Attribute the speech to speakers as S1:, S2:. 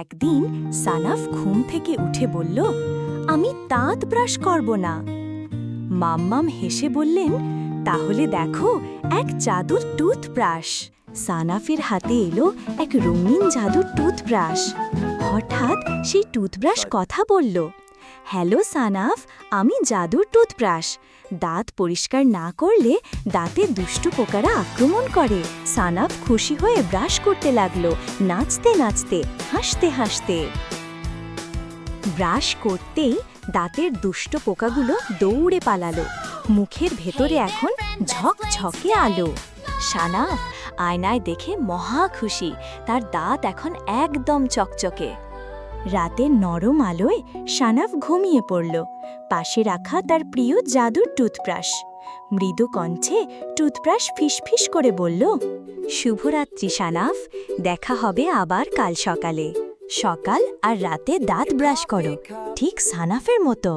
S1: একদিন সানাফ ঘুম থেকে উঠে বলল, আমি দাঁত ব্রাশ করব না। মাম্মাম হেসে বললেন, তাহলে দেখো এক জাদুর টুথব্রাশ। সানাফের হাতে এলো এক রঙিন জাদুর টুথব্রাশ। হঠাৎ সেই টুথব্রাশ কথা বলল, হ্যালো সানাফ, আমি জাদুর টুথব্রাশ। দাঁত পরিষ্কার না করলে দাঁতে দুষ্টু পোকারা আক্রমণ করে। সানাফ খুশি হয়ে ব্রাশ করতে লাগলো, নাচতে নাচতে, হাসতে হাসতে। ব্রাশ করতেই দাঁতের দুষ্ট পোকাগুলো দৌড়ে পালালো। মুখের ভেতরে এখন ঝকঝকে আলো। সানাফ আয়নায় দেখে মহা খুশি, তার দাঁত এখন একদম চকচকে। রাতে নরম আলোয় সানাফ ঘুমিয়ে পড়ল, পাশে রাখা তার প্রিয় জাদুর টুথব্রাশ। মৃদু কণ্ঠে টুথব্রাশ ফিসফিস করে বলল, শুভরাত্রি সানাফ, দেখা হবে আবার কাল সকালে। সকাল আর রাতে দাঁত ব্রাশ করো, ঠিক সানাফের মতো।